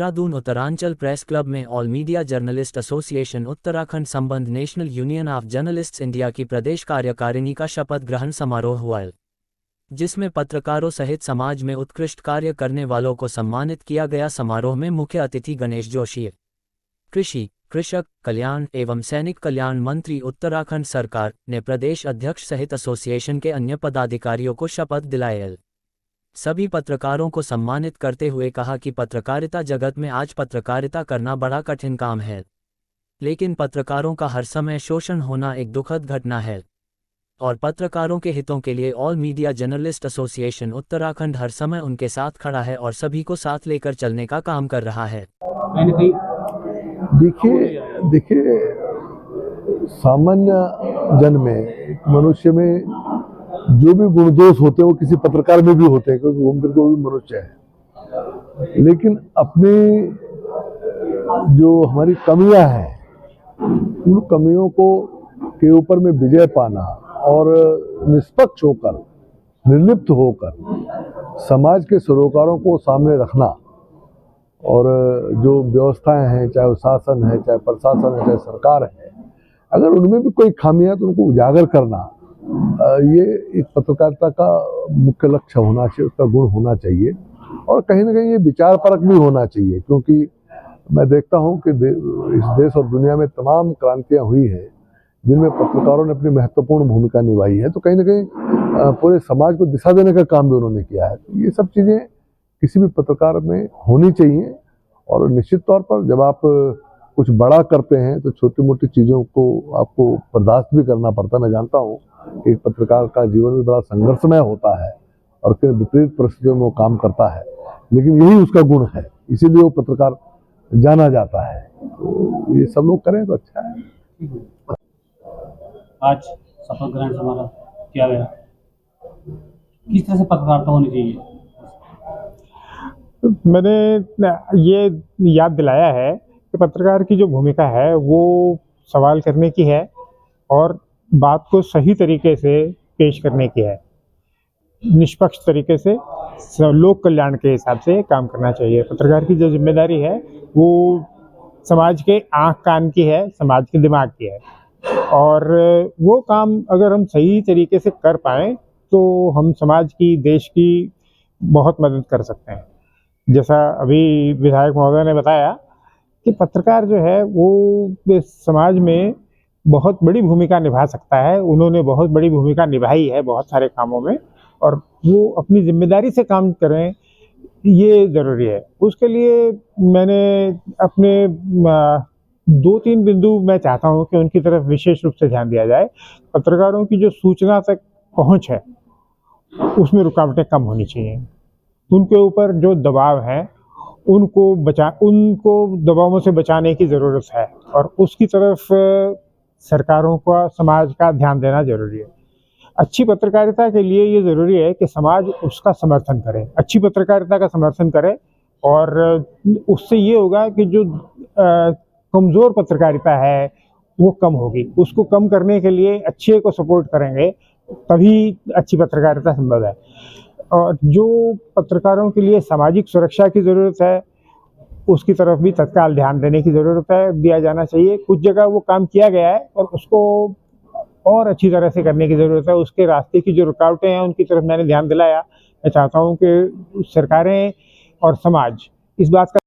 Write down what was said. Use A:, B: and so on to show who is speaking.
A: Dehradun Uttaranchal press club में all media journalist association Uttarakhand संबंध national union of journalists India की प्रदेश कार्यकारिणी का शपथ ग्रहण समारोह हुआ, जिसमें पत्रकारों सहित समाज में उत्कृष्ट कार्य करने वालों को सम्मानित किया गया। समारोह में मुख्य अतिथि गणेश जोशी, कृषि, कृषक कल्याण एवं सैनिक कल्याण मंत्री उत्तराखंड सरकार ने प्रदेश अध्यक्ष सहित एसोसिएशन के अन्य पदाधिकारियों को शपथ दिलाई। सभी पत्रकारों को सम्मानित करते हुए कहा कि पत्रकारिता जगत में आज पत्रकारिता करना बड़ा कठिन काम है, लेकिन पत्रकारों का हर समय शोषण होना एक दुखद घटना है और पत्रकारों के हितों के लिए all media journalist association Uttarakhand हर समय उनके साथ खड़ा है और सभी को साथ लेकर चलने का काम कर रहा है।
B: देखिए सामान्य जन में, एक मनुष्य में जो भी गुण दोष होते हैं वो किसी पत्रकार में भी होते हैं, क्योंकि वो भी मनुष्य है। लेकिन अपनी जो हमारी कमियां हैं उन कमियों को के ऊपर में विजय पाना और निष्पक्ष होकर, निर्लिप्त होकर समाज के सरोकारों को सामने रखना और जो व्यवस्थाएं हैं, चाहे वो शासन है, चाहे प्रशासन है, चाहे सरकार है, अगर उनमें भी कोई खामियां तो उनको उजागर करना, ये एक पत्रकारिता का मुख्य लक्ष्य होना चाहिए, उसका गुण होना चाहिए। और कहीं ना कहीं ये विचार परक भी होना चाहिए, क्योंकि मैं देखता हूं कि इस देश और दुनिया में तमाम क्रांतियां हुई हैं जिनमें पत्रकारों ने अपनी महत्वपूर्ण भूमिका निभाई है। तो कहीं ना कहीं पूरे समाज को दिशा देने का काम भी उन्होंने किया है। तो ये सब चीज़ें किसी भी पत्रकार में होनी चाहिए। और निश्चित तौर पर जब आप कुछ बड़ा करते हैं तो छोटी मोटी चीज़ों को आपको बर्दाश्त भी करना पड़ता है। मैं जानता हूँ कि एक पत्रकार का जीवन भी बड़ा संघर्षमय होता है और फिर विपरीत परिस्थितियों में वो काम करता है, लेकिन यही उसका गुण है, इसीलिए वो पत्रकार जाना जाता है। तो ये सब लोग करें तो अच्छा है।
C: आज शपथ ग्रहण समारोह किया गया, किस तरह से पत्रकारिता होनी चाहिए?
D: मैंने ये याद दिलाया है कि पत्रकार की जो भूमिका है वो सवाल करने की है और बात को सही तरीके से पेश करने की है, निष्पक्ष तरीके से लोक कल्याण के हिसाब से काम करना चाहिए। पत्रकार की जो जिम्मेदारी है वो समाज के आँख कान की है, समाज के दिमाग की है, और वो काम अगर हम सही तरीके से कर पाएँ तो हम समाज की, देश की बहुत मदद कर सकते हैं। जैसा अभी विधायक महोदय ने बताया कि पत्रकार जो है वो समाज में बहुत बड़ी भूमिका निभा सकता है। उन्होंने बहुत बड़ी भूमिका निभाई है बहुत सारे कामों में, और वो अपनी जिम्मेदारी से काम करें, ये ज़रूरी है। उसके लिए मैंने अपने 2-3 बिंदु मैं चाहता हूँ कि उनकी तरफ विशेष रूप से ध्यान दिया जाए। पत्रकारों की जो सूचना तक पहुँच है उसमें रुकावटें कम होनी चाहिए। उनके ऊपर जो दबाव है उनको दबावों से बचाने की ज़रूरत है और उसकी तरफ सरकारों का, समाज का ध्यान देना जरूरी है। अच्छी पत्रकारिता के लिए ये ज़रूरी है कि समाज उसका समर्थन करे, अच्छी पत्रकारिता का समर्थन करे, और उससे ये होगा कि जो कमज़ोर पत्रकारिता है वो कम होगी। उसको कम करने के लिए अच्छे को सपोर्ट करेंगे तभी अच्छी पत्रकारिता संभव है। और जो पत्रकारों के लिए सामाजिक सुरक्षा की ज़रूरत है उसकी तरफ भी तत्काल ध्यान देने की ज़रूरत है, दिया जाना चाहिए। कुछ जगह वो काम किया गया है और उसको और अच्छी तरह से करने की ज़रूरत है। उसके रास्ते की जो रुकावटें हैं उनकी तरफ मैंने ध्यान दिलाया। मैं चाहता हूँ कि सरकारें और समाज इस बात का